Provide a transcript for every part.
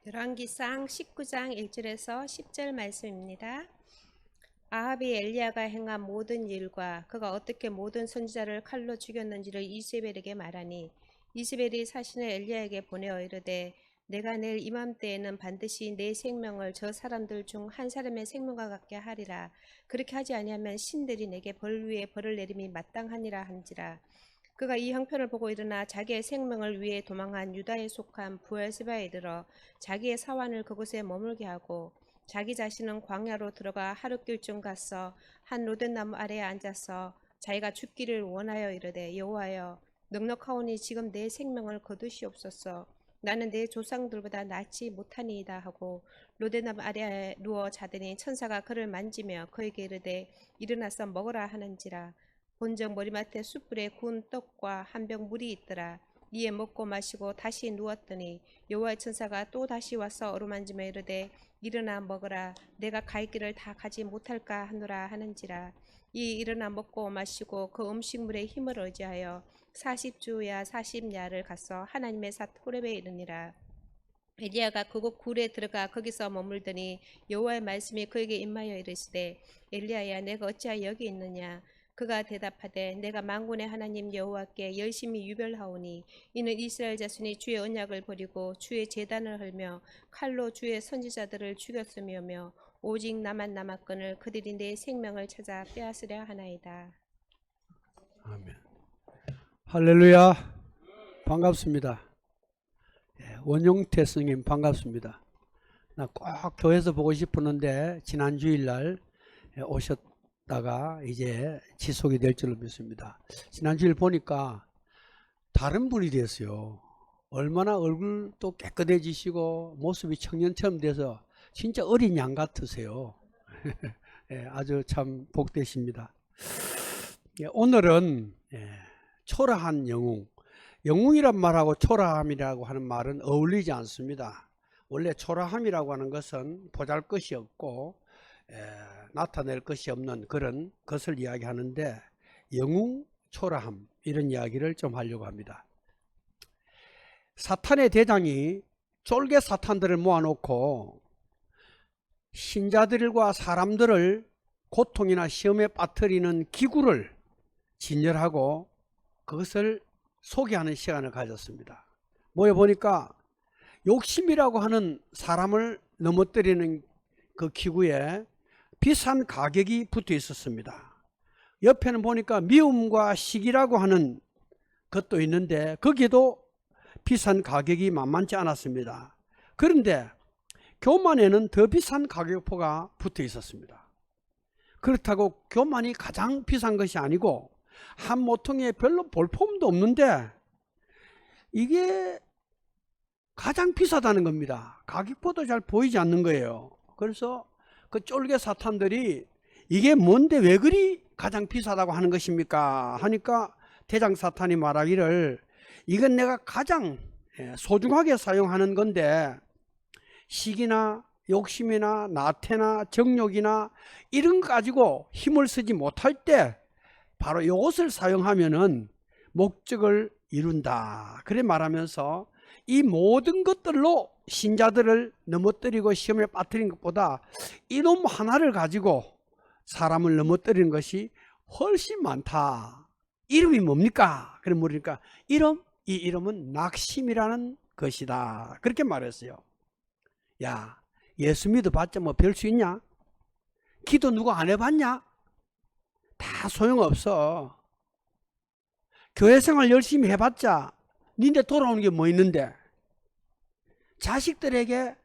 열왕기상 19장 1절에서 10절 말씀입니다. 아합이 엘리야가 행한 모든 일과 그가 어떻게 모든 선지자를 칼로 죽였는지를 이세벨에게 말하니, 이세벨이 사신을 엘리야에게 보내어 이르되, 내가 내일 이맘때에는 반드시 내 생명을 저 사람들 중 한 사람의 생명과 같게 하리라. 그렇게 하지 아니하면 신들이 내게 벌 위에 벌을 내림이 마땅하니라 한지라. 그가 이 형편을 보고 일어나 자기의 생명을 위해 도망한 유다에 속한 부엘세바에 이르러 자기의 사환을 그곳에 머물게 하고, 자기 자신은 광야로 들어가 하룻길쯤 가서 한 로덴나무 아래에 앉아서 자기가 죽기를 원하여 이르되, 여호와여, 넉넉하오니 지금 내 생명을 거두시옵소서. 나는 내 조상들보다 낫지 못하니이다 하고 로덴나무 아래에 누워 자더니 천사가 그를 만지며 그에게 이르되, 일어나서 먹으라 하는지라. 본적 머리맡에 숯불에 구운 떡과 한 병 물이 있더라. 이에 먹고 마시고 다시 누웠더니 여호와의 천사가 또 다시 와서 어루만지며 이르되, 일어나 먹으라. 내가 갈 길을 다 가지 못할까 하노라 하는지라. 이 일어나 먹고 마시고 그 음식물의 힘을 의지하여 40주야 40야를 가서 하나님의 삿 호렙에 이르니라. 엘리야가 그곳 굴에 들어가 거기서 머물더니 여호와의 말씀이 그에게 임하여 이르시되, 엘리야야, 내가 어찌하여 여기 있느냐? 그가 대답하되, 내가 만군의 하나님 여호와께 열심히 유별하오니 이는 이스라엘 자손이 주의 언약을 버리고 주의 제단을 헐며 칼로 주의 선지자들을 죽였으며며 오직 나만 남았거늘 그들이 내 생명을 찾아 빼앗으려 하나이다. 아멘. 할렐루야. 반갑습니다. 원용태 스님 반갑습니다. 나 꼭 교회에서 보고 싶었는데 지난 주일날 오셨다가 이제 지속이 될 줄로 믿습니다. 지난 주일 보니까 다른 분이 됐어요. 얼마나 얼굴도 깨끗해지시고 모습이 청년처럼 돼서 진짜 어린 양 같으세요. 아주 참 복되십니다. 오늘은 초라한 영웅, 영웅이란 말하고 초라함이라고 하는 말은 어울리지 않습니다. 원래 초라함이라고 하는 것은 보잘것이 없고 나타낼 것이 없는 그런 것을 이야기하는데, 영웅, 초라함, 이런 이야기를 좀 하려고 합니다. 사탄의 대장이 쫄개 사탄들을 모아놓고 신자들과 사람들을 고통이나 시험에 빠뜨리는 기구를 진열하고 그것을 소개하는 시간을 가졌습니다. 모여보니까 욕심이라고 하는 사람을 넘어뜨리는 그 기구에 비싼 가격이 붙어 있었습니다. 옆에는 보니까 미움과 시기라고 하는 것도 있는데 거기에도 비싼 가격이 만만치 않았습니다. 그런데 교만에는 더 비싼 가격표가 붙어 있었습니다. 그렇다고 교만이 가장 비싼 것이 아니고 한 모퉁이에 별로 볼품도 없는데 이게 가장 비싸다는 겁니다. 가격표도 잘 보이지 않는 거예요. 그래서 그 쫄개 사탄들이 이게 뭔데 왜 그리 가장 비싸다고 하는 것입니까 하니까, 대장 사탄이 말하기를, 이건 내가 가장 소중하게 사용하는 건데 시기나 욕심이나 나태나 정욕이나 이런 거 가지고 힘을 쓰지 못할 때 바로 이것을 사용하면은 목적을 이룬다, 그래 말하면서 이 모든 것들로 신자들을 넘어뜨리고 시험에 빠뜨린 것보다 이놈 하나를 가지고 사람을 넘어뜨리는 것이 훨씬 많다. 이름이 뭡니까? 그래 물으니까 이 이름은 낙심이라는 것이다, 그렇게 말했어요. 야, 예수 믿어봤자 뭐 별 수 있냐? 기도 누가 안 해봤냐? 다 소용없어. 교회 생활 열심히 해봤자 니네 돌아오는 게 뭐 있는데, 자식들에게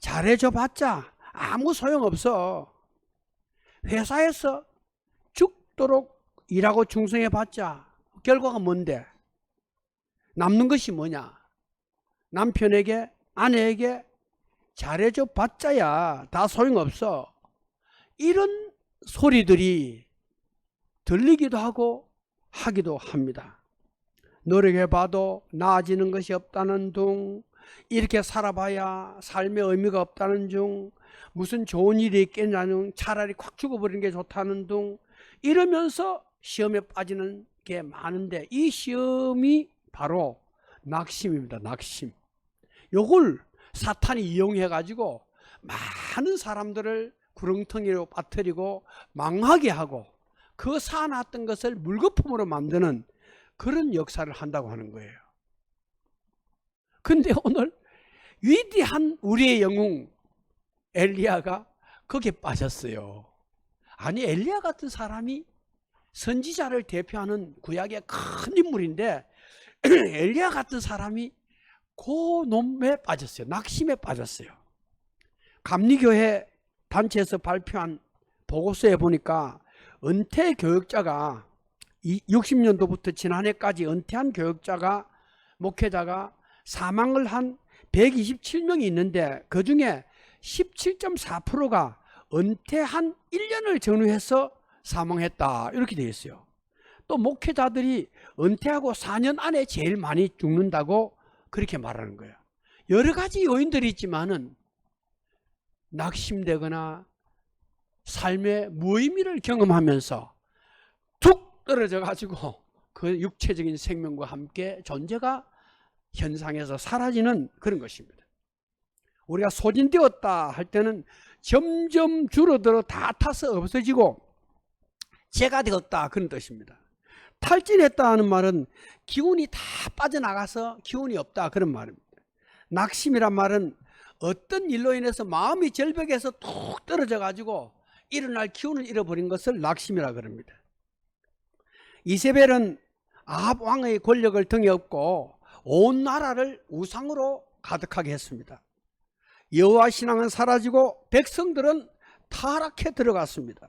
잘해줘 봤자 아무 소용없어. 회사에서 죽도록 일하고 충성해 봤자 결과가 뭔데? 남는 것이 뭐냐? 남편에게, 아내에게 잘해줘 봤자야 다 소용없어. 이런 소리들이 들리기도 하고 하기도 합니다. 노력해봐도 나아지는 것이 없다는 둥, 이렇게 살아봐야 삶의 의미가 없다는 둥, 무슨 좋은 일이 있겠냐는, 차라리 콱 죽어버리는 게 좋다는 둥, 이러면서 시험에 빠지는 게 많은데, 이 시험이 바로 낙심입니다. 낙심. 요걸 사탄이 이용해 가지고 많은 사람들을 구렁텅이로 빠뜨리고 망하게 하고 그 쌓아놨던 것을 물거품으로 만드는 그런 역사를 한다고 하는 거예요. 근데 오늘 위대한 우리의 영웅 엘리야가 거기에 빠졌어요. 아니, 엘리야 같은 사람이 선지자를 대표하는 구약의 큰 인물인데 엘리야 같은 사람이 그 놈에 빠졌어요. 낙심에 빠졌어요. 감리교회 단체에서 발표한 보고서에 보니까 은퇴 교역자가 60년도부터 지난해까지 은퇴한 교역자가 목회자가 사망을 한 127명이 있는데 그중에 17.4%가 은퇴한 1년을 전후해서 사망했다, 이렇게 되어 있어요. 또 목회자들이 은퇴하고 4년 안에 제일 많이 죽는다고 그렇게 말하는 거예요. 여러 가지 요인들이 있지만은 낙심되거나 삶의 무의미를 경험하면서 툭 떨어져 가지고 그 육체적인 생명과 함께 존재가 현상에서 사라지는 그런 것입니다. 우리가 소진되었다 할 때는 점점 줄어들어 다 타서 없어지고 재가 되었다, 그런 뜻입니다. 탈진했다 하는 말은 기운이 다 빠져나가서 기운이 없다, 그런 말입니다. 낙심이란 말은 어떤 일로 인해서 마음이 절벽에서 툭 떨어져 가지고 일어날 기운을 잃어버린 것을 낙심이라 그럽니다. 이세벨은 아합 왕의 권력을 등에 업고 온 나라를 우상으로 가득하게 했습니다. 여호와 신앙은 사라지고 백성들은 타락해 들어갔습니다.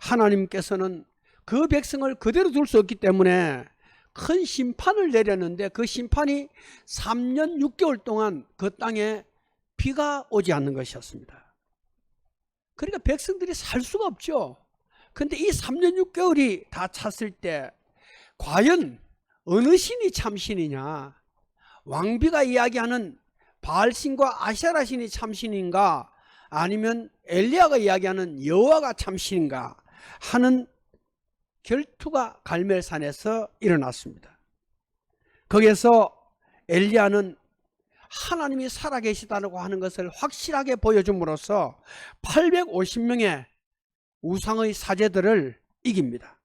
하나님께서는 그 백성을 그대로 둘 수 없기 때문에 큰 심판을 내렸는데 그 심판이 3년 6개월 동안 그 땅에 비가 오지 않는 것이었습니다. 그러니까 백성들이 살 수가 없죠. 그런데 이 3년 6개월이 다 찼을 때 과연 어느 신이 참신이냐, 왕비가 이야기하는 바알신과 아세라 신이 참신인가, 아니면 엘리야가 이야기하는 여호와가 참신인가 하는 결투가 갈멜산에서 일어났습니다. 거기에서 엘리야는 하나님이 살아계시다고 하는 것을 확실하게 보여줌으로써 850명의 우상의 사제들을 이깁니다.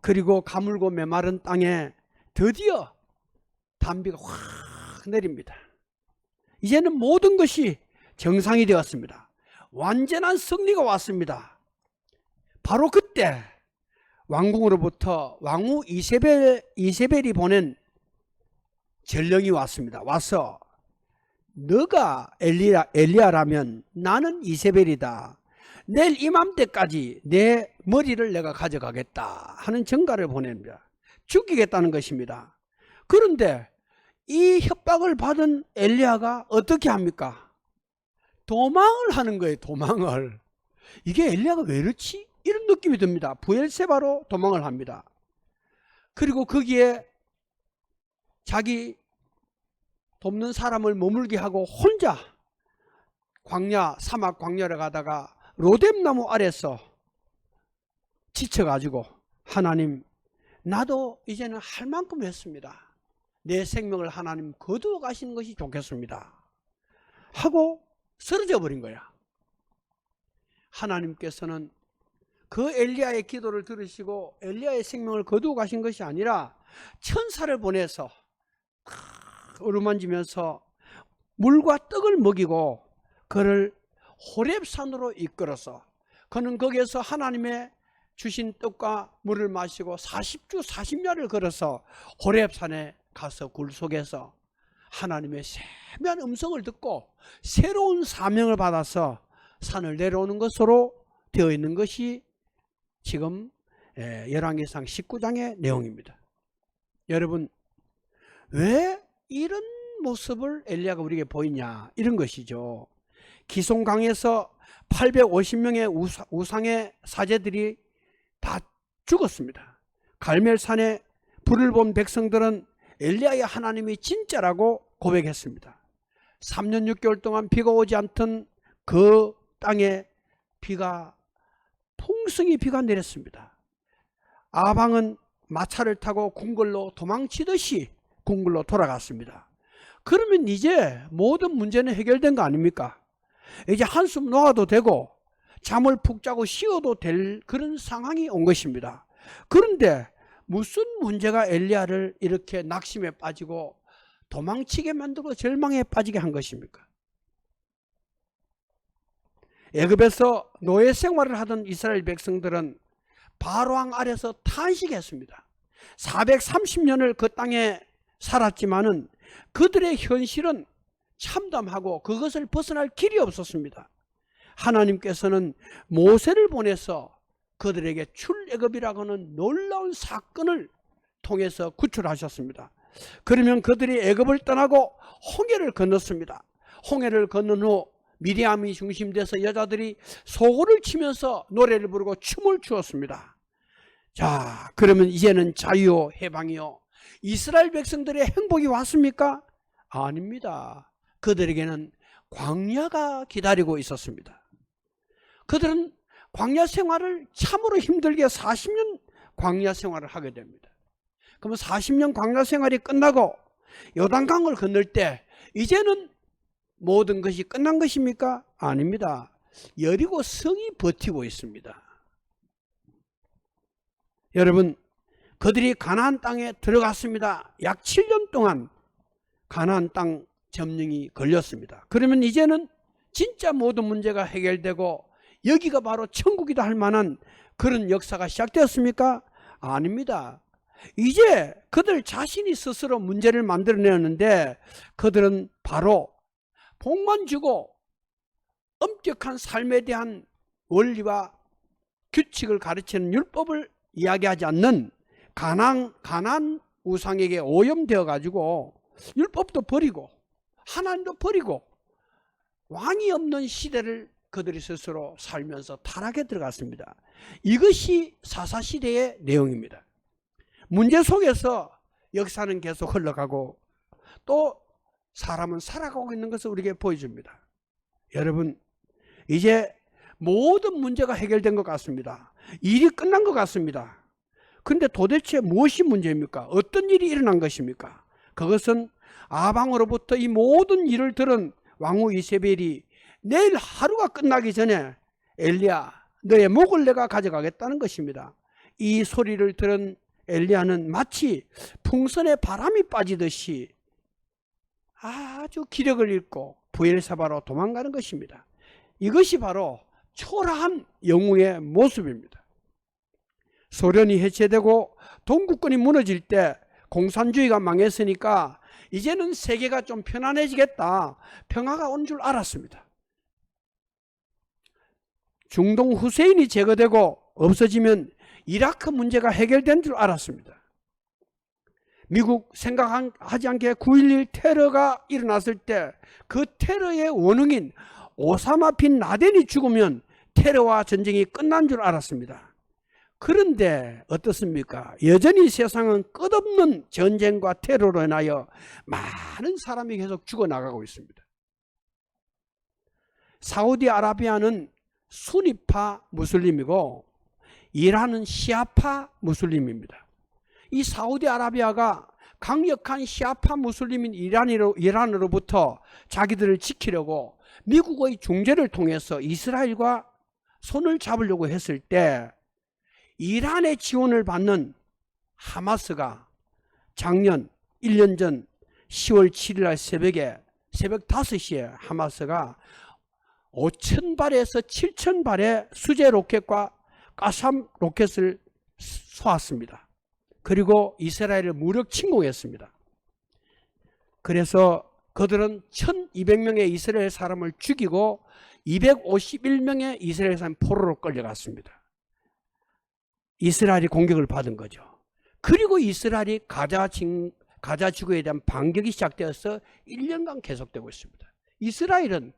그리고 가물고 메마른 땅에 드디어 단비가 확 내립니다. 이제는 모든 것이 정상이 되었습니다. 완전한 승리가 왔습니다. 바로 그때 왕궁으로부터 왕후 이세벨이 보낸 전령이 왔습니다. 와서 너가 엘리야라면 나는 이세벨이다. 내일 이맘때까지 내 머리를 내가 가져가겠다 하는 전가를 보냅니다. 죽이겠다는 것입니다. 그런데 이 협박을 받은 엘리야가 어떻게 합니까? 도망을 하는 거예요. 도망을. 이게 엘리야가 왜 이렇지? 이런 느낌이 듭니다. 부엘세바로 도망을 합니다. 그리고 거기에 자기 돕는 사람을 머물게 하고 혼자 광야, 사막 광야를 가다가 로뎀나무 아래서 지쳐가지고 하나님, 나도 이제는 할 만큼 했습니다. 내 생명을 하나님 거두어 가시는 것이 좋겠습니다 하고 쓰러져 버린 거야. 하나님께서는 그 엘리야의 기도를 들으시고 엘리야의 생명을 거두어 가신 것이 아니라 천사를 보내서 어루만지면서 물과 떡을 먹이고 그를 호렙산으로 이끌어서 그는 거기에서 하나님의 주신 떡과 물을 마시고 40주 40야를 걸어서 호렙산에 가서 굴 속에서 하나님의 세미한 음성을 듣고 새로운 사명을 받아서 산을 내려오는 것으로 되어 있는 것이 지금 열왕기상 19장의 내용입니다. 여러분, 왜 이런 모습을 엘리야가 우리에게 보이냐, 이런 것이죠. 기송강에서 850명의 우상의 사제들이 다 죽었습니다. 갈멜산에 불을 본 백성들은 엘리야의 하나님이 진짜라고 고백했습니다. 3년 6개월 동안 비가 오지 않던 그 땅에 비가 풍성히 비가 내렸습니다. 아방은 마차를 타고 궁궐로 도망치듯이 궁궐로 돌아갔습니다. 그러면 이제 모든 문제는 해결된 거 아닙니까? 이제 한숨 놓아도 되고 잠을 푹 자고 쉬어도 될 그런 상황이 온 것입니다. 그런데 무슨 문제가 엘리야를 이렇게 낙심에 빠지고 도망치게 만들고 절망에 빠지게 한 것입니까? 애굽에서 노예 생활을 하던 이스라엘 백성들은 바로왕 아래서 탄식했습니다. 430년을 그 땅에 살았지만은 그들의 현실은 참담하고 그것을 벗어날 길이 없었습니다. 하나님께서는 모세를 보내서 그들에게 출애굽이라고 하는 놀라운 사건을 통해서 구출하셨습니다. 그러면 그들이 애굽을 떠나고 홍해를 건넜습니다. 홍해를 건넌 후 미리암이 중심돼서 여자들이 소고를 치면서 노래를 부르고 춤을 추었습니다. 자, 그러면 이제는 자유요 해방이요 이스라엘 백성들의 행복이 왔습니까? 아닙니다. 그들에게는 광야가 기다리고 있었습니다. 그들은 광야 생활을 참으로 힘들게 40년 광야 생활을 하게 됩니다. 그러면 40년 광야 생활이 끝나고 요단강을 건널 때 이제는 모든 것이 끝난 것입니까? 아닙니다. 여리고 성이 버티고 있습니다. 여러분, 그들이 가나안 땅에 들어갔습니다. 약 7년 동안 가나안 땅 점령이 걸렸습니다. 그러면 이제는 진짜 모든 문제가 해결되고 여기가 바로 천국이다 할 만한 그런 역사가 시작되었습니까? 아닙니다. 이제 그들 자신이 스스로 문제를 만들어내는데 그들은 바로 복만 주고 엄격한 삶에 대한 원리와 규칙을 가르치는 율법을 이야기하지 않는 가나안 우상에게 오염되어 가지고 율법도 버리고 하나님도 버리고 왕이 없는 시대를 그들이 스스로 살면서 타락에 들어갔습니다. 이것이 사사시대의 내용입니다. 문제 속에서 역사는 계속 흘러가고 또 사람은 살아가고 있는 것을 우리에게 보여줍니다. 여러분, 이제 모든 문제가 해결된 것 같습니다. 일이 끝난 것 같습니다. 그런데 도대체 무엇이 문제입니까? 어떤 일이 일어난 것입니까? 그것은 아방으로부터 이 모든 일을 들은 왕후 이세벨이 내일 하루가 끝나기 전에 엘리야, 너의 목을 내가 가져가겠다는 것입니다. 이 소리를 들은 엘리야는 마치 풍선에 바람이 빠지듯이 아주 기력을 잃고 부엘사바로 도망가는 것입니다. 이것이 바로 초라한 영웅의 모습입니다. 소련이 해체되고 동구권이 무너질 때 공산주의가 망했으니까 이제는 세계가 좀 편안해지겠다, 평화가 온 줄 알았습니다. 중동 후세인이 제거되고 없어지면 이라크 문제가 해결된 줄 알았습니다. 미국 생각하지 않게 9.11 테러가 일어났을 때 그 테러의 원흉인 오사마 빈 라덴이 죽으면 테러와 전쟁이 끝난 줄 알았습니다. 그런데 어떻습니까? 여전히 세상은 끝없는 전쟁과 테러로 인하여 많은 사람이 계속 죽어나가고 있습니다. 사우디아라비아는 수니파 무슬림이고 이란은 시아파 무슬림입니다. 이 사우디아라비아가 강력한 시아파 무슬림인 이란으로부터 자기들을 지키려고 미국의 중재를 통해서 이스라엘과 손을 잡으려고 했을 때 이란의 지원을 받는 하마스가 작년 1년 전 10월 7일 날 새벽 5시에 하마스가 5,000발에서 7,000발의 수제 로켓과 가삼 로켓을 쏘았습니다. 그리고 이스라엘을 무력 침공했습니다. 그래서 그들은 1,200명의 이스라엘 사람을 죽이고 251명의 이스라엘 사람 포로로 끌려갔습니다. 이스라엘이 공격을 받은 거죠. 그리고 이스라엘이 가자 지구에 대한 반격이 시작되어서 1년간 계속되고 있습니다. 이스라엘은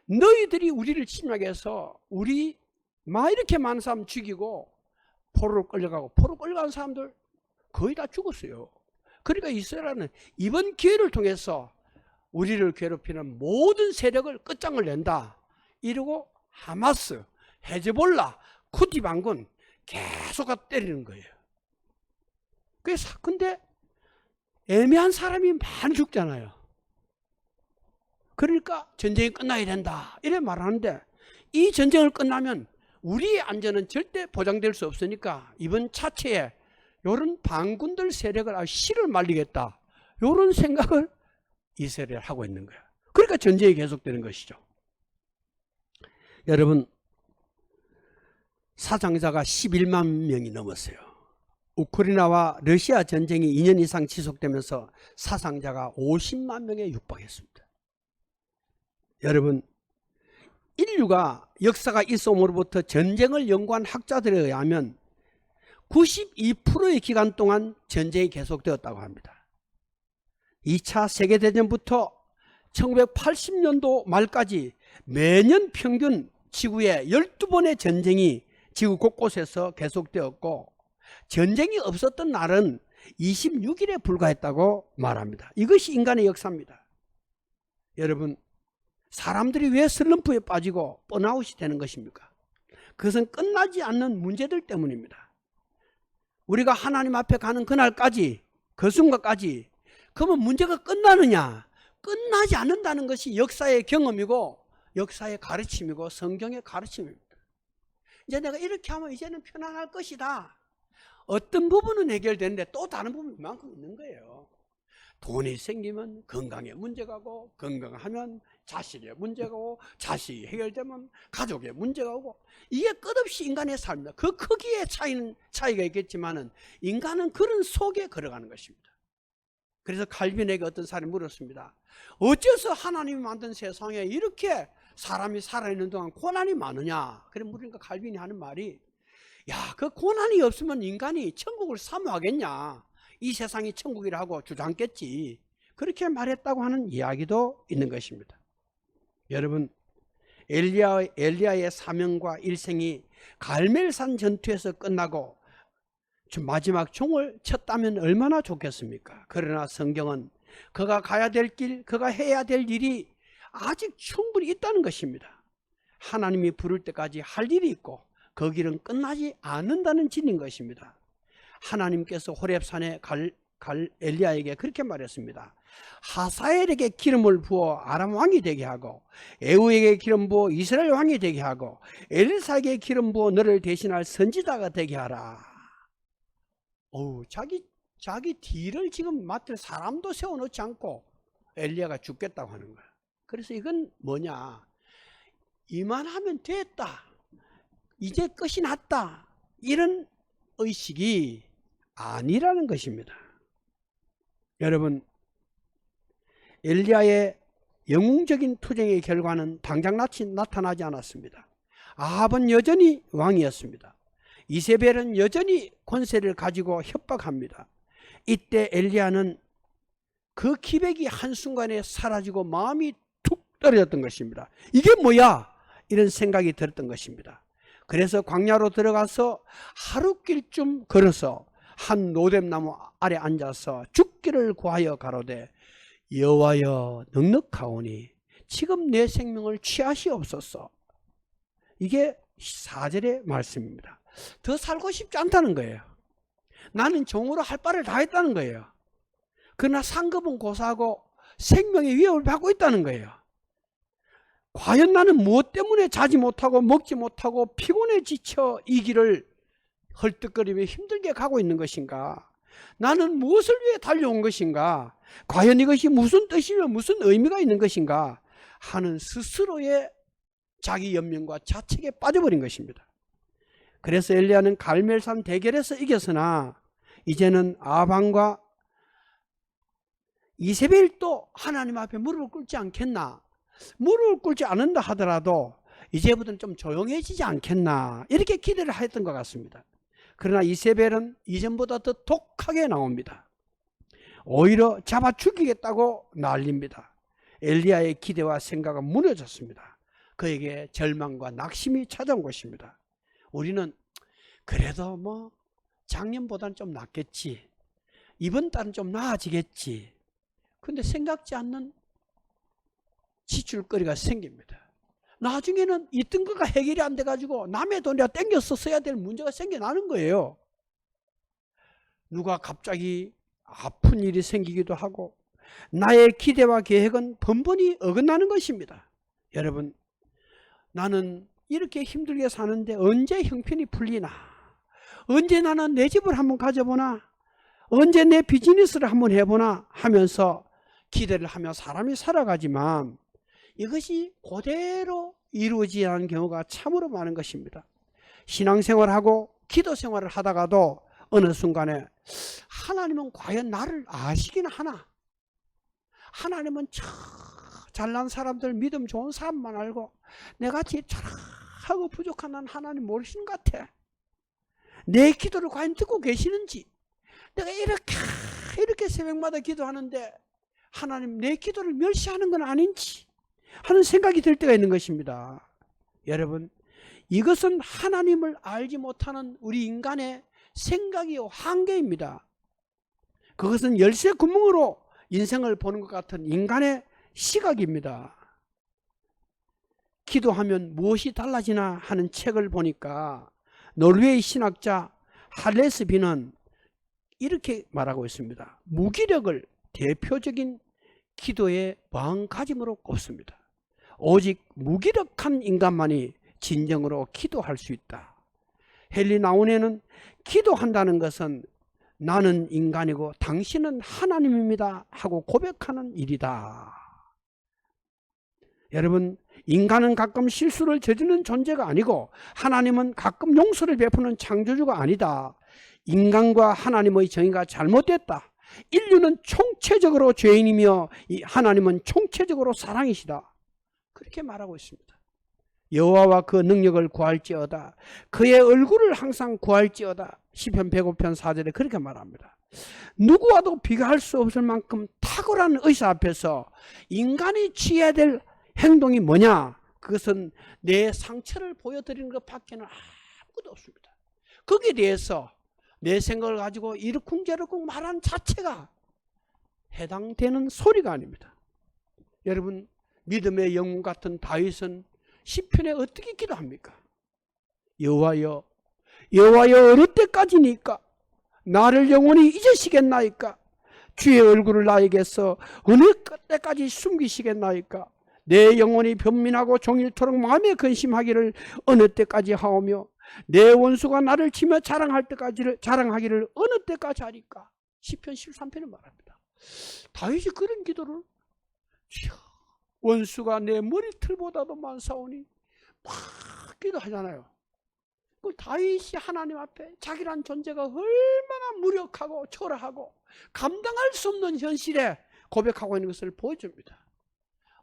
너희들이 우리를 침략해서 우리 이렇게 많은 사람 죽이고 포로로 끌려가고 포로로 끌려간 사람들 거의 다 죽었어요. 그러니까 이스라엘은 이번 기회를 통해서 우리를 괴롭히는 모든 세력을 끝장을 낸다 이러고 하마스, 헤즈볼라, 쿠티 반군 계속 때리는 거예요. 그래서 근데 애매한 사람이 많이 죽잖아요. 그러니까 전쟁이 끝나야 된다 이래 말하는데, 이 전쟁을 끝나면 우리의 안전은 절대 보장될 수 없으니까 이번 차체에 이런 반군들 세력을 씨를 말리겠다 이런 생각을 이스라엘이 하고 있는 거야. 그러니까 전쟁이 계속되는 것이죠. 여러분, 사상자가 11만 명이 넘었어요. 우크라이나와 러시아 전쟁이 2년 이상 지속되면서 사상자가 50만 명에 육박했습니다. 여러분, 인류가 역사가 있음으로부터 전쟁을 연구한 학자들에 의하면 92%의 기간 동안 전쟁이 계속되었다고 합니다. 2차 세계대전부터 1980년도 말까지 매년 평균 지구에 12번의 전쟁이 지구 곳곳에서 계속되었고, 전쟁이 없었던 날은 26일에 불과했다고 말합니다. 이것이 인간의 역사입니다. 여러분, 사람들이 왜 슬럼프에 빠지고 번아웃이 되는 것입니까? 그것은 끝나지 않는 문제들 때문입니다. 우리가 하나님 앞에 가는 그날까지, 그 순간까지, 그러면 문제가 끝나느냐? 끝나지 않는다는 것이 역사의 경험이고 역사의 가르침이고 성경의 가르침입니다. 이제 내가 이렇게 하면 이제는 편안할 것이다. 어떤 부분은 해결되는데 또 다른 부분이 이만큼 있는 거예요. 돈이 생기면 건강에 문제가 오고, 건강하면 자식의 문제가 오고, 자식이 해결되면 가족의 문제가 오고, 이게 끝없이 인간의 삶이다. 그 크기의 차이가 있겠지만은 인간은 그런 속에 걸어가는 것입니다. 그래서 칼빈에게 어떤 사람이 물었습니다. 어째서 하나님이 만든 세상에 이렇게 사람이 살아있는 동안 고난이 많으냐? 그래 물으니까 칼빈이 하는 말이, 야, 그 고난이 없으면 인간이 천국을 사모하겠냐? 이 세상이 천국이라 하고 주장했겠지. 그렇게 말했다고 하는 이야기도 있는 것입니다. 여러분, 엘리야의 사명과 일생이 갈멜산 전투에서 끝나고 마지막 종을 쳤다면 얼마나 좋겠습니까? 그러나 성경은 그가 가야 될 길, 그가 해야 될 일이 아직 충분히 있다는 것입니다. 하나님이 부를 때까지 할 일이 있고 그 길은 끝나지 않는다는 진리인 것입니다. 하나님께서 호렙산에 엘리야에게 그렇게 말했습니다. 하사엘에게 기름을 부어 아람 왕이 되게 하고, 에후에게 기름 부어 이스라엘 왕이 되게 하고, 엘리사에게 기름 부어 너를 대신할 선지자가 되게 하라. 자기 뒤를 지금 맡을 사람도 세워놓지 않고 엘리야가 죽겠다고 하는 거야. 그래서 이건 뭐냐? 이만하면 됐다, 이제 끝이 났다, 이런 의식이 아니라는 것입니다. 여러분, 엘리야의 영웅적인 투쟁의 결과는 당장 나타나지 않았습니다. 아합은 여전히 왕이었습니다. 이세벨은 여전히 권세를 가지고 협박합니다. 이때 엘리야는 그 기백이 한순간에 사라지고 마음이 툭 떨어졌던 것입니다. 이게 뭐야? 이런 생각이 들었던 것입니다. 그래서 광야로 들어가서 하루길쯤 걸어서 한 노뎀나무 아래 앉아서 죽기를 구하여 가로되, 여호와여 넉넉하오니 지금 내 생명을 취하시옵소서. 이게 4절의 말씀입니다. 더 살고 싶지 않다는 거예요. 나는 종으로 할 바를 다 했다는 거예요. 그러나 상급은 고사하고 생명의 위협을 받고 있다는 거예요. 과연 나는 무엇 때문에 자지 못하고 먹지 못하고 피곤해 지쳐 이 길을 헐떡거리며 힘들게 가고 있는 것인가? 나는 무엇을 위해 달려온 것인가? 과연 이것이 무슨 뜻이며 무슨 의미가 있는 것인가? 하는 스스로의 자기 연명과 자책에 빠져버린 것입니다. 그래서 엘리야는 갈멜산 대결에서 이겼으나 이제는 아합과 이세벨도 하나님 앞에 무릎을 꿇지 않겠나? 무릎을 꿇지 않는다 하더라도 이제부터는 좀 조용해지지 않겠나? 이렇게 기대를 했던 것 같습니다. 그러나 이세벨은 이전보다 더 독하게 나옵니다. 오히려 잡아 죽이겠다고 난립니다. 엘리야의 기대와 생각은 무너졌습니다. 그에게 절망과 낙심이 찾아온 것입니다. 우리는 그래도 뭐 작년보다는 좀 낫겠지, 이번 달은 좀 나아지겠지. 근데 생각지 않는 지출거리가 생깁니다. 나중에는 있던 거가 해결이 안 돼가지고 남의 돈이라 땡겨서 써야 될 문제가 생겨나는 거예요. 누가 갑자기 아픈 일이 생기기도 하고, 나의 기대와 계획은 번번이 어긋나는 것입니다. 여러분, 나는 이렇게 힘들게 사는데 언제 형편이 풀리나? 언제 나는 내 집을 한번 가져보나? 언제 내 비즈니스를 한번 해보나? 하면서 기대를 하며 사람이 살아가지만 이것이 그대로 이루어지지 않은 경우가 참으로 많은 것입니다. 신앙생활하고 기도생활을 하다가도 어느 순간에 하나님은 과연 나를 아시긴 하나? 하나님은 잘난 사람들, 믿음 좋은 사람만 알고 내같이 잘하고 부족한 난 하나님 모르시는 것 같아. 내 기도를 과연 듣고 계시는지, 내가 이렇게 새벽마다 기도하는데 하나님 내 기도를 멸시하는 건 아닌지 하는 생각이 들 때가 있는 것입니다. 여러분, 이것은 하나님을 알지 못하는 우리 인간의 생각이요 한계입니다. 그것은 열쇠 구멍으로 인생을 보는 것 같은 인간의 시각입니다. 기도하면 무엇이 달라지나 하는 책을 보니까 노르웨이 신학자 할레스비는 이렇게 말하고 있습니다. 무기력을 대표적인 기도의 마음가짐으로 꼽습니다. 오직 무기력한 인간만이 진정으로 기도할 수 있다. 헨리 나운에는 기도한다는 것은 나는 인간이고 당신은 하나님입니다 하고 고백하는 일이다. 여러분, 인간은 가끔 실수를 저지르는 존재가 아니고 하나님은 가끔 용서를 베푸는 창조주가 아니다. 인간과 하나님의 정의가 잘못됐다. 인류는 총체적으로 죄인이며 하나님은 총체적으로 사랑이시다. 그렇게 말하고 있습니다. 여호와와 그 능력을 구할지어다. 그의 얼굴을 항상 구할지어다. 시편 105편 4절에 그렇게 말합니다. 누구와도 비교할 수 없을 만큼 탁월한 의사 앞에서 인간이 취해야 될 행동이 뭐냐? 그것은 내 상처를 보여드리는 것밖에는 아무것도 없습니다. 거기에 대해서 내 생각을 가지고 이러쿵저러쿵 말하는 자체가 해당되는 소리가 아닙니다. 여러분, 믿음의 영웅 같은 다윗은 시편에 어떻게 기도합니까? 여호와여, 여호와여, 어느 때까지니까? 나를 영원히 잊으시겠나이까? 주의 얼굴을 나에게서 어느 때까지 숨기시겠나이까? 내 영혼이 변민하고 종일토록 마음에 근심하기를 어느 때까지 하오며 내 원수가 나를 치며 자랑하기를 어느 때까지 하리까? 시편 13편에 말합니다. 다윗이 그런 기도를 원수가 내 머리털보다도 많사오니 막 기도하잖아요. 그 다윗이 하나님 앞에 자기란 존재가 얼마나 무력하고 초라하고 감당할 수 없는 현실에 고백하고 있는 것을 보여줍니다.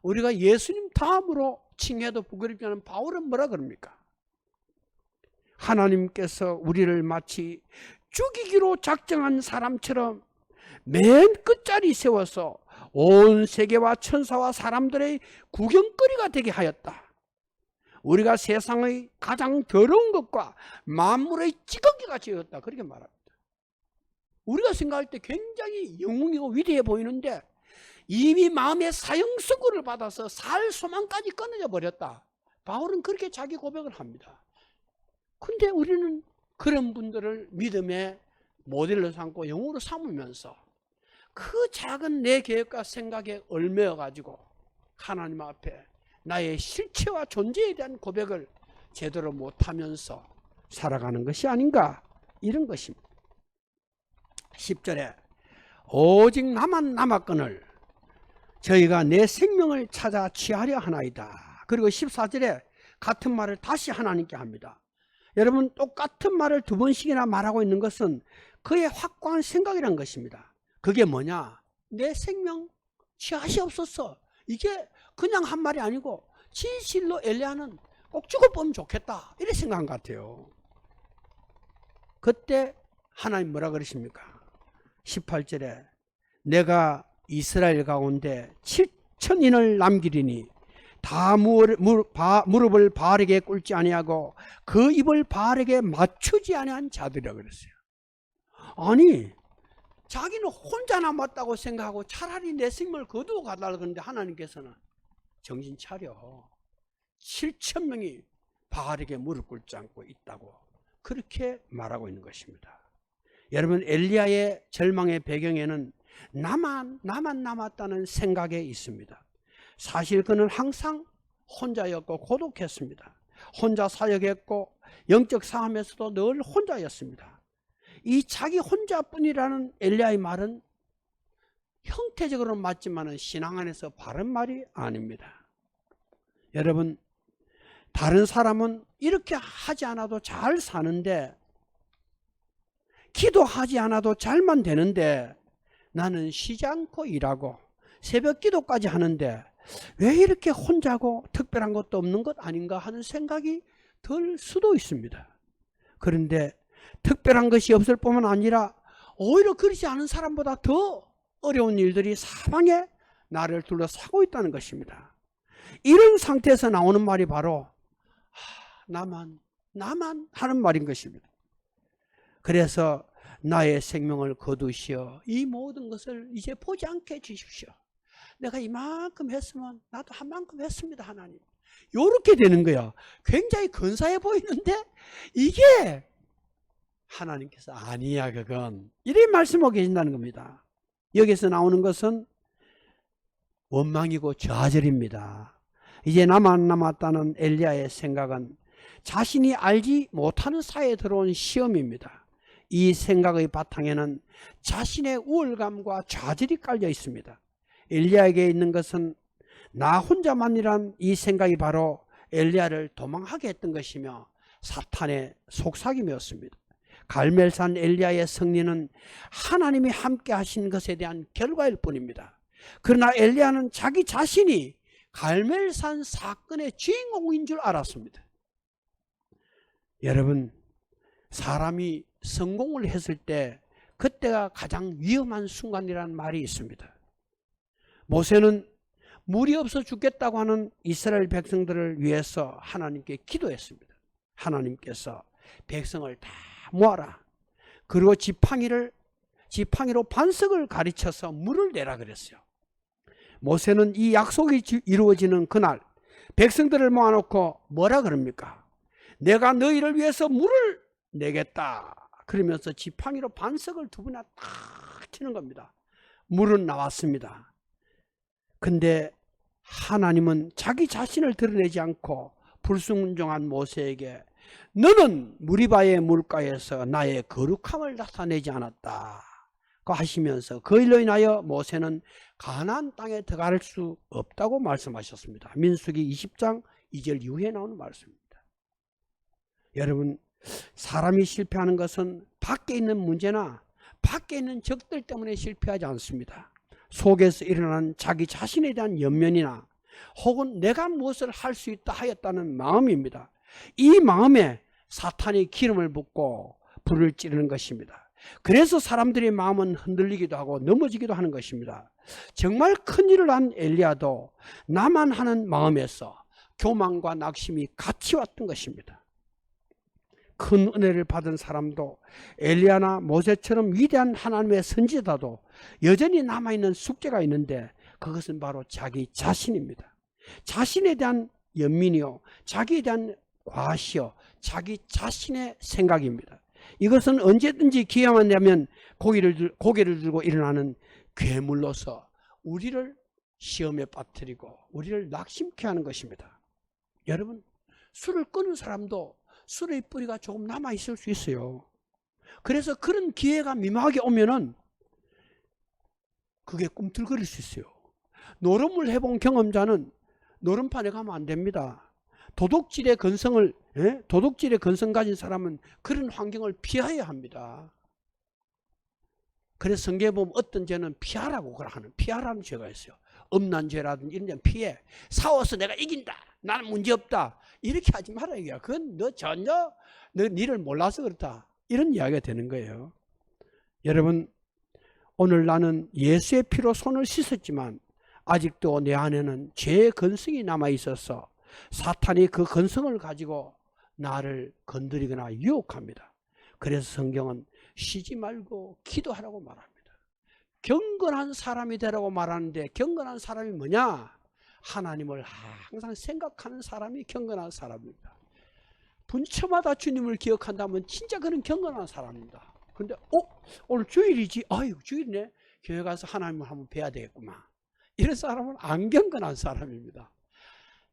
우리가 예수님 다음으로 칭해도 부끄럽지 않은 바울은 뭐라 그럽니까? 하나님께서 우리를 마치 죽이기로 작정한 사람처럼 맨 끝자리 세워서 온 세계와 천사와 사람들의 구경거리가 되게 하였다. 우리가 세상의 가장 더러운 것과 만물의 찌꺼기가 되었다. 그렇게 말합니다. 우리가 생각할 때 굉장히 영웅이고 위대해 보이는데 이미 마음의 사형선고를 받아서 살 소망까지 끊어져 버렸다. 바울은 그렇게 자기 고백을 합니다. 근데 우리는 그런 분들을 믿음의 모델로 삼고 영웅으로 삼으면서 그 작은 내 계획과 생각에 얽매여 가지고 하나님 앞에 나의 실체와 존재에 대한 고백을 제대로 못하면서 살아가는 것이 아닌가, 이런 것입니다. 10절에 오직 나만 남았거늘 저희가 내 생명을 찾아 취하려 하나이다. 그리고 14절에 같은 말을 다시 하나님께 합니다. 여러분, 똑같은 말을 두 번씩이나 말하고 있는 것은 그의 확고한 생각이란 것입니다. 그게 뭐냐? 내 생명 취하시옵소서. 이게 그냥 한 말이 아니고 진실로 엘리야는 꼭 죽어보면 좋겠다, 이렇게 생각한 것 같아요. 그때 하나님 뭐라 그러십니까? 18절에 내가 이스라엘 가운데 7,000인을 남기리니 다 무릎을 바알에게 꿇지 아니하고 그 입을 바알에게 맞추지 아니한 자들이라 그랬어요. 아니, 자기는 혼자 남았다고 생각하고 차라리 내 생명을 거두어 가달라고 그러는데 하나님께서는 정신 차려, 7,000명이 바알에게 무릎 꿇지 않고 있다고 그렇게 말하고 있는 것입니다. 여러분, 엘리야의 절망의 배경에는 나만 남았다는 생각에 있습니다. 사실 그는 항상 혼자였고 고독했습니다. 혼자 사역했고 영적 싸움에서도 늘 혼자였습니다. 이 자기 혼자뿐이라는 엘리야의 말은 형태적으로는 맞지만 신앙 안에서 바른 말이 아닙니다. 여러분, 다른 사람은 이렇게 하지 않아도 잘 사는데, 기도하지 않아도 잘만 되는데, 나는 쉬지 않고 일하고 새벽 기도까지 하는데 왜 이렇게 혼자고 특별한 것도 없는 것 아닌가 하는 생각이 들 수도 있습니다. 그런데 특별한 것이 없을 뿐만 아니라 오히려 그렇지 않은 사람보다 더 어려운 일들이 사방에 나를 둘러싸고 있다는 것입니다. 이런 상태에서 나오는 말이 바로 나만 하는 말인 것입니다. 그래서 나의 생명을 거두시어 이 모든 것을 이제 보지 않게 해주십시오. 내가 이만큼 했으면 나도 한 만큼 했습니다, 하나님. 이렇게 되는 거야. 굉장히 근사해 보이는데 이게 하나님께서 아니야 그건. 이렇게 말씀하고 계신다는 겁니다. 여기서 나오는 것은 원망이고 좌절입니다. 이제 나만 남았다는 엘리야의 생각은 자신이 알지 못하는 사이에 들어온 시험입니다. 이 생각의 바탕에는 자신의 우월감과 좌절이 깔려 있습니다. 엘리야에게 있는 것은 나 혼자만이란 이 생각이 바로 엘리야를 도망하게 했던 것이며 사탄의 속삭임이었습니다. 갈멜산 엘리야의 승리는 하나님이 함께 하신 것에 대한 결과일 뿐입니다. 그러나 엘리야는 자기 자신이 갈멜산 사건의 주인공인 줄 알았습니다. 여러분, 사람이 성공을 했을 때 그때가 가장 위험한 순간이라는 말이 있습니다. 모세는 물이 없어 죽겠다고 하는 이스라엘 백성들을 위해서 하나님께 기도했습니다. 하나님께서 백성을 다 모아라. 그리고 지팡이로 반석을 가르쳐서 물을 내라 그랬어요. 모세는 이 약속이 이루어지는 그날 백성들을 모아놓고 뭐라 그럽니까? 내가 너희를 위해서 물을 내겠다. 그러면서 지팡이로 반석을 두 번이나 탁 치는 겁니다. 물은 나왔습니다. 근데 하나님은 자기 자신을 드러내지 않고 불순종한 모세에게 너는 무리바의 물가에서 나의 거룩함을 나타내지 않았다 고 하시면서 그 일로 인하여 모세는 가나안 땅에 들어갈 수 없다고 말씀하셨습니다. 민수기 20장 2절 이후에 나오는 말씀입니다. 여러분, 사람이 실패하는 것은 밖에 있는 문제나 밖에 있는 적들 때문에 실패하지 않습니다. 속에서 일어나는 자기 자신에 대한 연면이나 혹은 내가 무엇을 할 수 있다 하였다는 마음입니다. 이 마음에 사탄이 기름을 붓고 불을 찌르는 것입니다. 그래서 사람들의 마음은 흔들리기도 하고 넘어지기도 하는 것입니다. 정말 큰일을 한 엘리야도 나만 하는 마음에서 교만과 낙심이 같이 왔던 것입니다. 큰 은혜를 받은 사람도 엘리야나 모세처럼 위대한 하나님의 선지자도 여전히 남아있는 숙제가 있는데 그것은 바로 자기 자신입니다. 자신에 대한 연민이요, 자기에 대한 과시요, 자기 자신의 생각입니다. 이것은 언제든지 기회만 되면 고개를 들고 일어나는 괴물로서 우리를 시험에 빠뜨리고 우리를 낙심케 하는 것입니다. 여러분, 술을 끊은 사람도 술의 뿌리가 조금 남아있을 수 있어요. 그래서 그런 기회가 미묘하게 오면은 그게 꿈틀거릴 수 있어요. 노름을 해본 경험자는 노름판에 가면 안 됩니다. 도둑질의 건성 가진 사람은 그런 환경을 피해야 합니다. 그래서 성경에 보면 어떤 죄는 피하라고 피하라는 죄가 있어요. 음란죄라든지 이런 죄는 피해. 싸워서 내가 이긴다, 나는 문제없다, 이렇게 하지 말아야 해요. 그건 너 전혀 니를 몰라서 그렇다, 이런 이야기가 되는 거예요. 여러분, 오늘 나는 예수의 피로 손을 씻었지만 아직도 내 안에는 죄의 근성이 남아있어서 사탄이 그 근성을 가지고 나를 건드리거나 유혹합니다. 그래서 성경은 쉬지 말고 기도하라고 말합니다. 경건한 사람이 되라고 말하는데 경건한 사람이 뭐냐? 하나님을 항상 생각하는 사람이 경건한 사람입니다. 분초마다 주님을 기억한다면 진짜 그는 경건한 사람입니다. 근데 오늘 주일이지? 아유, 주일이네. 교회 가서 하나님을 한번 뵈야 되겠구만. 이런 사람은 안 경건한 사람입니다.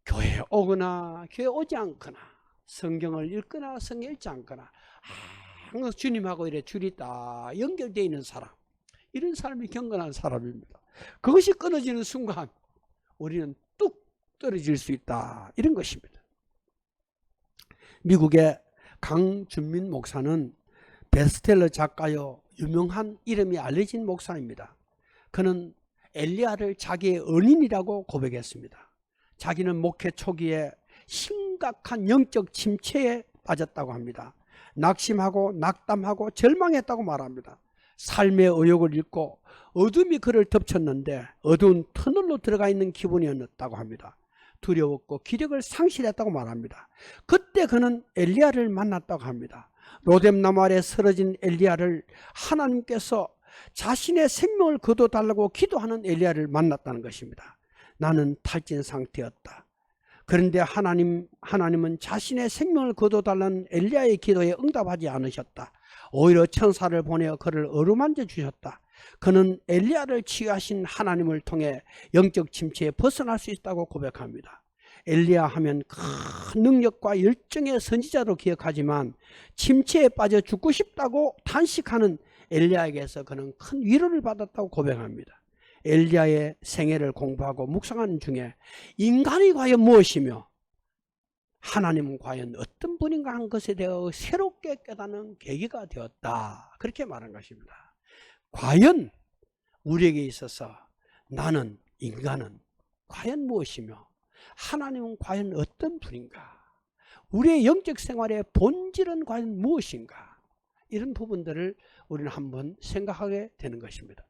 교회에 오거나 교회 오지 않거나 성경을 읽거나 성경 읽지 않거나 항상 주님하고 이래 줄이 딱 연결되어 있는 사람, 이런 사람이 경건한 사람입니다. 그것이 끊어지는 순간 우리는 뚝 떨어질 수 있다, 이런 것입니다. 미국의 강준민 목사는 베스트셀러 작가요 유명한 이름이 알려진 목사입니다. 그는 엘리야를 자기의 은인이라고 고백했습니다. 자기는 목회 초기에 심각한 영적 침체에 빠졌다고 합니다. 낙심하고 낙담하고 절망했다고 말합니다. 삶의 의욕을 잃고 어둠이 그를 덮쳤는데 어두운 터널로 들어가 있는 기분이었다고 합니다. 두려웠고 기력을 상실했다고 말합니다. 그때 그는 엘리야를 만났다고 합니다. 로뎀나무 아래 쓰러진 엘리야를 하나님께서 자신의 생명을 거둬달라고 기도하는 엘리야를 만났다는 것입니다. 나는 탈진 상태였다. 그런데 하나님은 자신의 생명을 거둬달라는 엘리야의 기도에 응답하지 않으셨다. 오히려 천사를 보내어 그를 어루만져 주셨다. 그는 엘리야를 치유하신 하나님을 통해 영적 침체에 벗어날 수 있다고 고백합니다. 엘리야 하면 큰 능력과 열정의 선지자로 기억하지만 침체에 빠져 죽고 싶다고 단식하는 엘리야에게서 그는 큰 위로를 받았다고 고백합니다. 엘리야의 생애를 공부하고 묵상하는 중에 인간이 과연 무엇이며 하나님은 과연 어떤 분인가 한 것에 대해 새롭게 깨닫는 계기가 되었다, 그렇게 말한 것입니다. 과연 우리에게 있어서 나는, 인간은 과연 무엇이며 하나님은 과연 어떤 분인가, 우리의 영적 생활의 본질은 과연 무엇인가, 이런 부분들을 우리는 한번 생각하게 되는 것입니다.